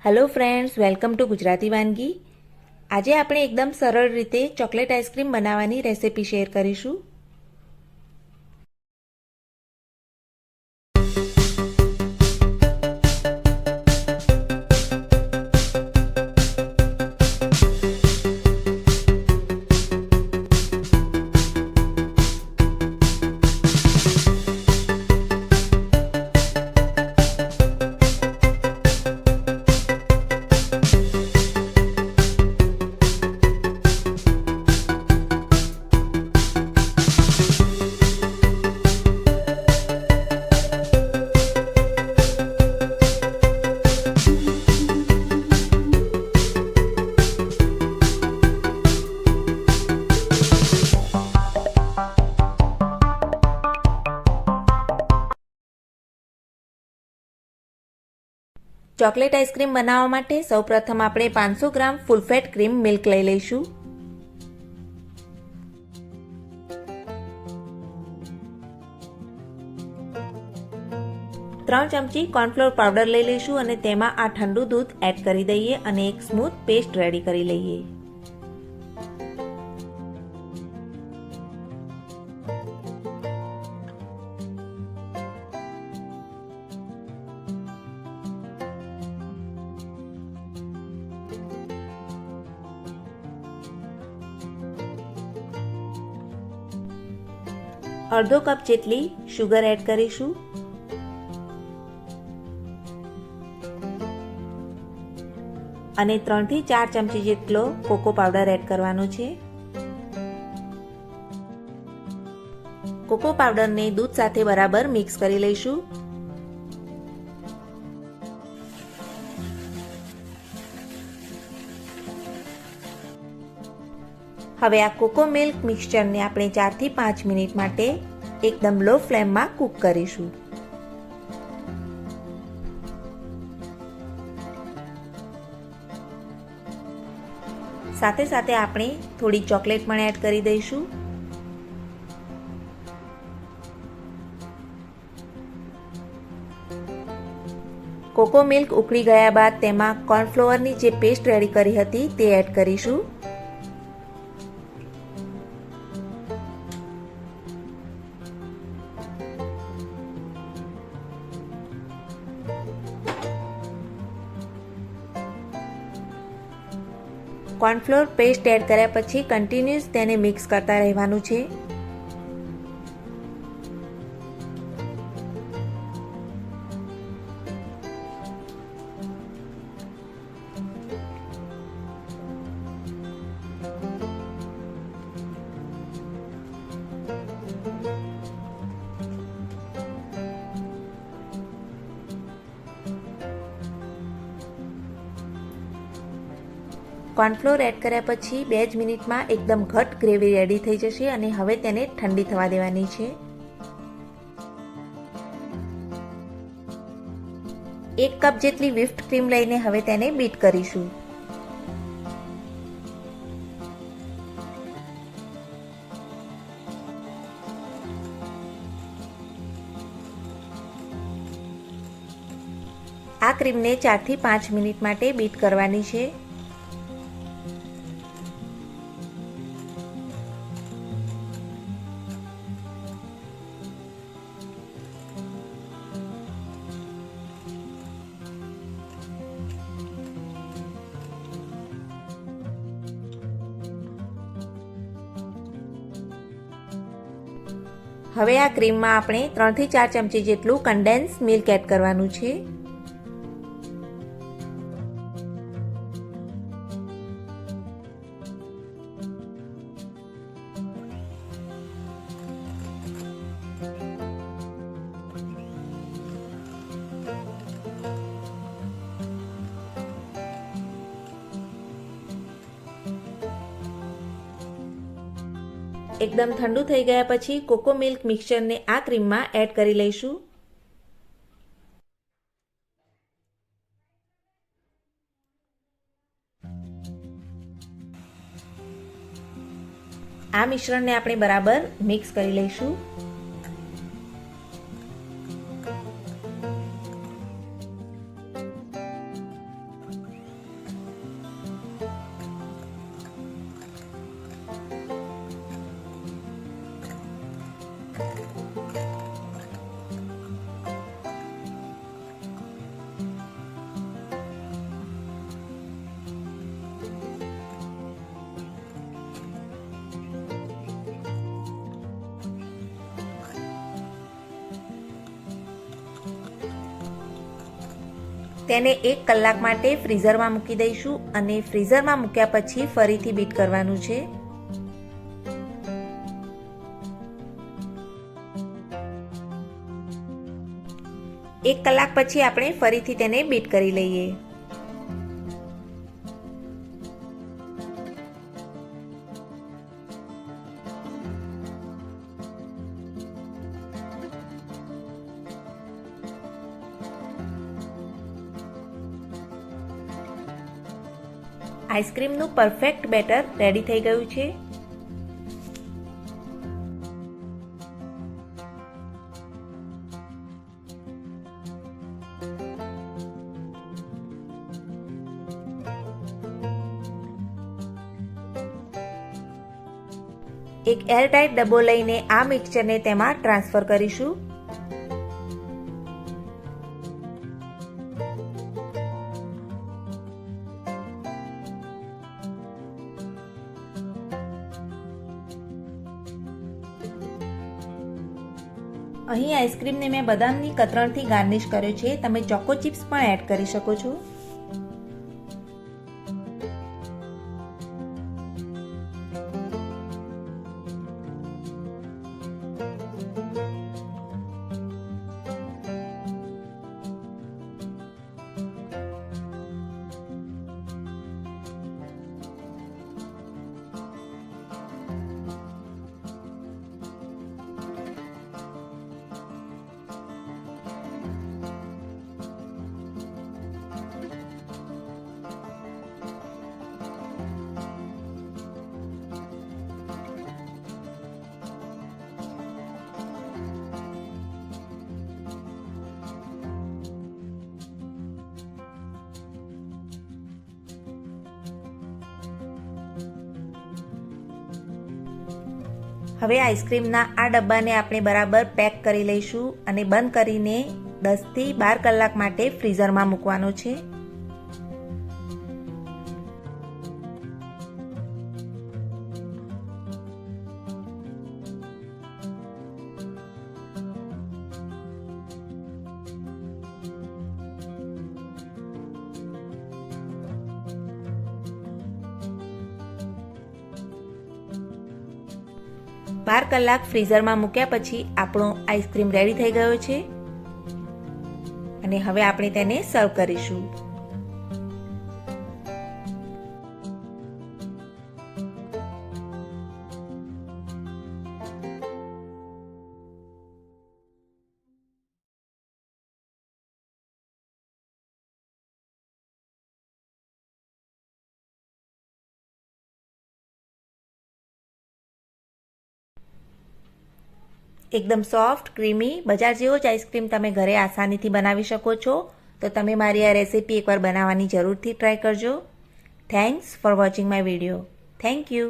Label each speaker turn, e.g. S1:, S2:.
S1: Hello friends, welcome to Gujarati વાનગી। આજે આપણે એકદમ સરળ રીતે ચોકલેટ આઈસ્ક્રીમ બનાવવાની રેસિપી શેર કરીશું। ચોકલેટ આઈસ્ક્રીમ બનાવવા માટે સૌપ્રથમ આપણે 500 ગ્રામ ફૂલ ફેટ ક્રીમ મિલ્ક લઈ લઈશું। ત્રણ ચમચી કોર્નફ્લોર પાવડર લઈ લઈશું અને તેમાં આ ઠંડુ દૂધ એડ કરી દઈએ અને એક સ્મૂથ પેસ્ટ રેડી કરી લઈએ। અડધો કપ જેટલી શુગર એડ કરીશું અને 3 થી 4 ચમચી જેટલો કોકો પાવડર એડ કરવાનો છે। કોકો પાવડરને દૂધ સાથે બરાબર મિક્સ કરી લઈશું। હવે આ કોકો મિલ્ક મિક્સચરને આપણે 4 થી 5 મિનિટ માટે એકદમ લો ફ્લેમમાં કૂક કરીશું। સાથે સાથે આપણે થોડી ચોકલેટ પણ એડ કરી દઈશું। કોકો મિલ્ક ઉકળી ગયા બાદ તેમાં કોર્નફ્લોરની જે પેસ્ટ રેડી કરી હતી તે એડ કરીશું। કોર્નફ્લોર પેસ્ટ એડ કર્યા પછી કન્ટિન્યુઅસ તેને મિક્સ કરતા રહેવાનું છે। કોર્નફ્લોર એડ કર્યા પછી 2 જ મિનિટમાં એકદમ ઘટ ગ્રેવી રેડી થઈ જશે અને હવે તેને ઠંડી થવા દેવાની છે। 1 કપ જેટલી વ્હિપ્ડ ક્રીમ લઈને હવે તેને બીટ કરીશું। આ ક્રીમને 4 થી 5 મિનિટ માટે બીટ કરવાની છે। હવે આ ક્રીમમાં આપણે 3 થી 4 ચમચી જેટલું કન્ડેન્સ મિલ્ક એડ કરવાનું છે। એકદમ ઠંડુ થઈ ગયા પછી કોકો મિલ્ક મિક્સચરને આ ક્રીમમાં એડ કરી લઈશું। આ મિશ્રણને આપણે બરાબર મિક્સ કરી લઈશું। તેને 1 કલાક માટે ફ્રીઝરમાં મૂકી દઈશું અને ફ્રીઝરમાં મૂક્યા પછી ફરીથી બીટ કરવાનું છે. એક કલાક પછી આપણે ફરીથી તેને બીટ કરી લઈએ. આઈસ્ક્રીમનું પરફેક્ટ બેટર રેડી થઈ ગયું છે. એક એરટાઇટ ડબ્બો લઈને આ મિક્સચરને તેમાં ટ્રાન્સફર કરીશું. અહીં આઈસ્ક્રીમને મેં બદામની કતરણથી ગાર્નિશ કર્યો છે. તમે ચોકો ચિપ્સ પણ એડ કરી શકો છો. હવે આઈસ્ક્રીમના આ ડબ્બાને આપણે બરાબર પેક કરી લઈશું અને બંધ કરીને 10 થી 12 કલાક માટે ફ્રીઝરમાં મૂકવાનો છે. બાર કલાક ફ્રીઝરમાં મૂક્યા પછી આપણો આઈસ્ક્રીમ રેડી થઈ ગયો છે અને હવે આપણે તેને સર્વ કરીશું. એકદમ સોફ્ટ ક્રીમી બજાર જેવો જ આઈસ્ક્રીમ તમે ઘરે આસાનીથી બનાવી શકો છો. તો તમે મારી આ રેસીપી એકવાર બનાવવાની જરૂરથી ટ્રાય કરજો. Thanks for watching my video. Thank you.